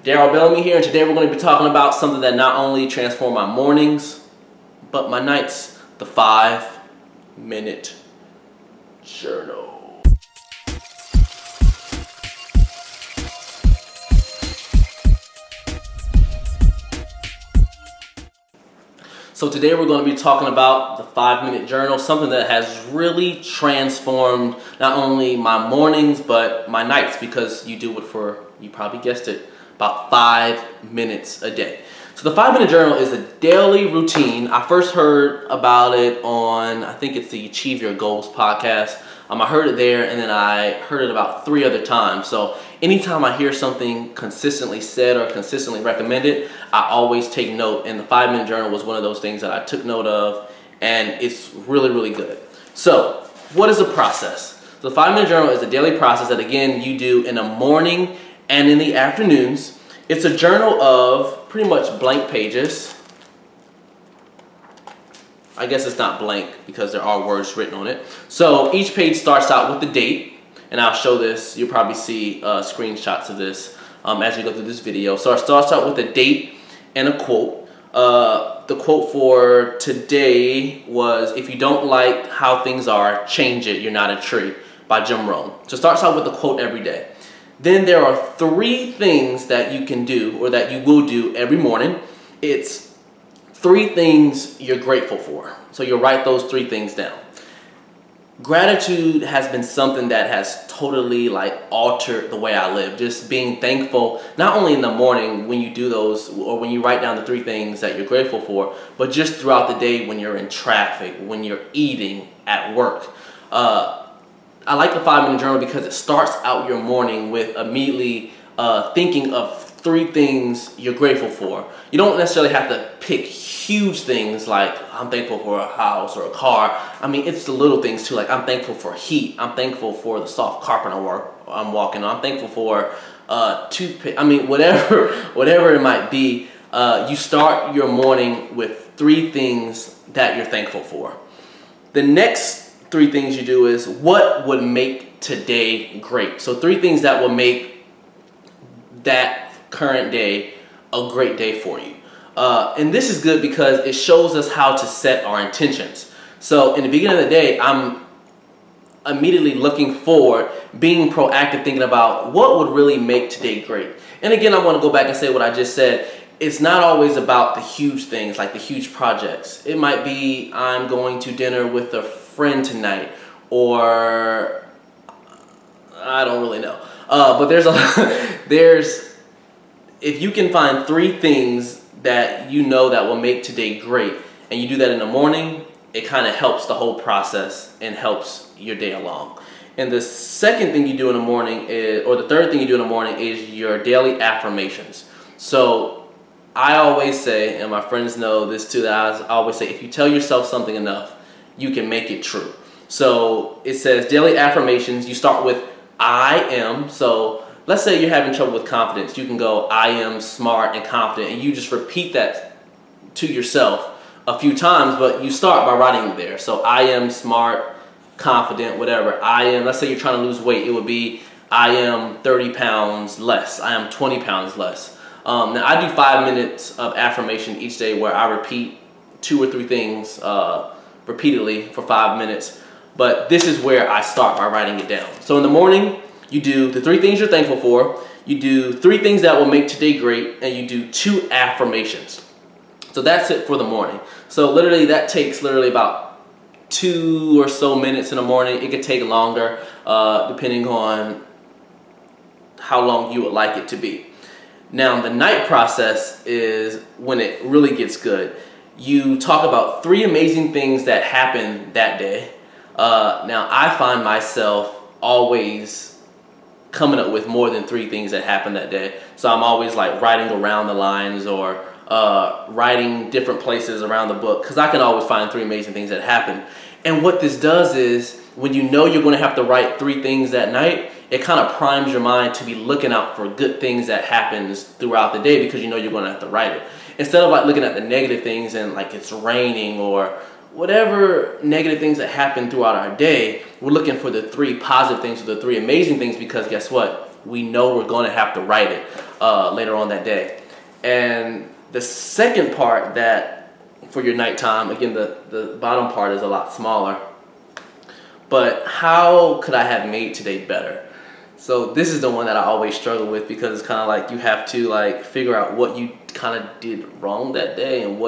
Daryl Bellamy here, and today we're going to be talking about something that not only transformed my mornings, but my nights, the 5-minute journal. So today we're going to be talking about the 5-minute journal, something that has really transformed not only my mornings, but my nights, because you do it for, you probably guessed it, about 5 minutes a day. So the 5-minute journal is a daily routine. I first heard about it on, I think it's the Achieve Your Goals podcast. I heard it there, and then I heard it about 3 other times. So anytime I hear something consistently said or consistently recommended, I always take note, and the 5-minute journal was one of those things that I took note of, and it's really, really good. So what is the process? So the 5-minute journal is a daily process that, again, you do in the morning and in the afternoons. It's a journal of pretty much blank pages. I guess it's not blank because there are words written on it. So each page starts out with the date, and I'll show this. You'll probably see screenshots of this as we go through this video. So it starts out with a date and a quote. The quote for today was, "If you don't like how things are, change it. You're not a tree," by Jim Rohn. So it starts out with a quote every day. Then there are 3 things that you can do, or that you will do every morning. It's 3 things you're grateful for. So you'll write those 3 things down. Gratitude has been something that has totally altered the way I live. Just being thankful, not only in the morning when you do those, or when you write down the 3 things that you're grateful for, but just throughout the day when you're in traffic, when you're eating, at work. I like the 5-minute journal because it starts out your morning with immediately thinking of 3 things you're grateful for. You don't necessarily have to pick huge things like, I'm thankful for a house or a car. I mean, it's the little things too, like I'm thankful for heat. I'm thankful for the soft carpet I'm walking on. I'm thankful for toothpick. I mean, whatever it might be, you start your morning with 3 things that you're thankful for. The next 3 things you do is, what would make today great? So 3 things that will make that current day a great day for you. And this is good because it shows us how to set our intentions. So in the beginning of the day, I'm immediately looking forward, being proactive, thinking about what would really make today great. And again, I want to go back and say what I just said. It's not always about the huge things, like the huge projects. It might be, I'm going to dinner with a friend tonight, or I don't really know. But if you can find 3 things that you know that will make today great, and you do that in the morning, it kind of helps the whole process and helps your day along. And the second thing you do in the morning is, or the third thing you do in the morning, is your daily affirmations. So I always say, and my friends know this too, that I always say, if you tell yourself something enough, you can make it true. So it says daily affirmations. You start with I am. So let's say you're having trouble with confidence. You can go, I am smart and confident, and you just repeat that to yourself a few times, but you start by writing it there. So I am smart, confident, whatever. I am, let's say you're trying to lose weight. It would be, I am 30 pounds less. I am 20 pounds less. Now I do 5 minutes of affirmation each day where I repeat 2 or 3 things repeatedly for 5 minutes. But this is where I start by writing it down. So in the morning, you do the 3 things you're thankful for, you do 3 things that will make today great, and you do 2 affirmations. So that's it for the morning. So literally that takes about 2 or so minutes in the morning. It could take longer depending on how long you would like it to be. Now the night process is when it really gets good. You talk about 3 amazing things that happened that day. Now I find myself always coming up with more than 3 things that happened that day. So I'm always like writing around the lines, or writing different places around the book, because I can always find 3 amazing things that happened. And what this does is, when you know you're going to have to write 3 things that night, it kind of primes your mind to be looking out for good things that happens throughout the day, because you know you're going to have to write it. Instead of like looking at the negative things and like it's raining or whatever negative things that happen throughout our day, we're looking for the 3 positive things or the 3 amazing things, because guess what? We know we're going to have to write it. later on that day. And the second part, that for your nighttime, again, the bottom part is a lot smaller. But how could I have made today better? So this is the one that I always struggle with, because it's kind of like you have to like figure out what you kind of did wrong that day and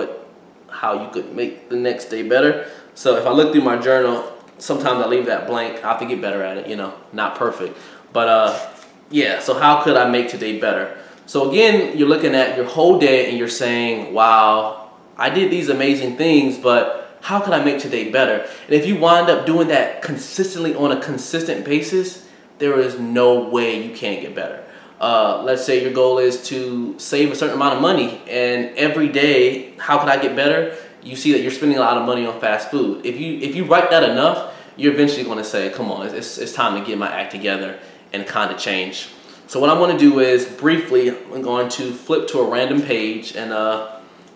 how you could make the next day better. So if I look through my journal, sometimes I leave that blank. I have to get better at it, you know, not perfect. But yeah, so how could I make today better? So again, you're looking at your whole day and you're saying, wow, I did these amazing things, but how can I make today better? And if you wind up doing that consistently on a consistent basis, there is no way you can't get better. Let's say your goal is to save a certain amount of money, and every day, how can I get better? You see that you're spending a lot of money on fast food. If you write that enough, you're eventually going to say, come on, it's time to get my act together and kind of change. So what I'm going to do is, briefly, I'm going to flip to a random page and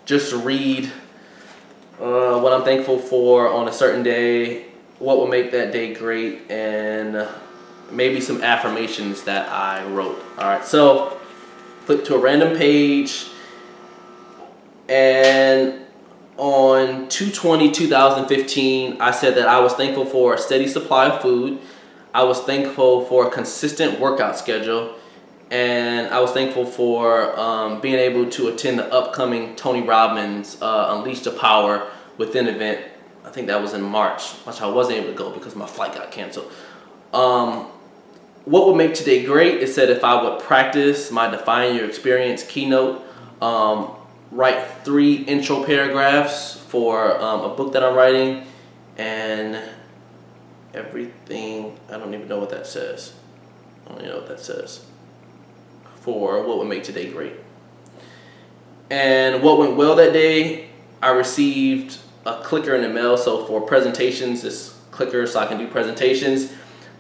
just read what I'm thankful for on a certain day, what will make that day great, and maybe some affirmations that I wrote. All right, so flip to a random page, and on 2/20/2015, I said that I was thankful for a steady supply of food. I was thankful for a consistent workout schedule, and I was thankful for being able to attend the upcoming Tony Robbins Unleash the Power Within event. I think that was in March, which I wasn't able to go because my flight got canceled. What would make today great? It said if I would practice my Define Your Experience keynote, write 3 intro paragraphs for a book that I'm writing, and everything, I don't even know what that says. I don't even know what that says. For what would make today great. And what went well that day, I received a clicker in the mail. So for presentations, this clicker so I can do presentations.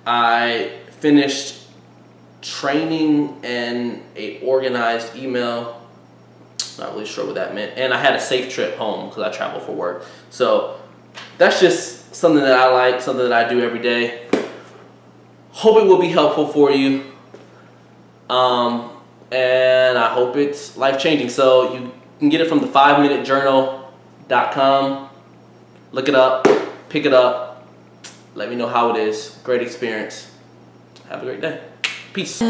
I finished training and a organized email. Not really sure what that meant. And I had a safe trip home because I travel for work. So that's just something that I like, something that I do every day. Hope it will be helpful for you. And I hope it's life-changing. So you can get it from the 5minutejournal.com. Look it up, pick it up, let me know how it is. Great experience. Have a great day. Peace.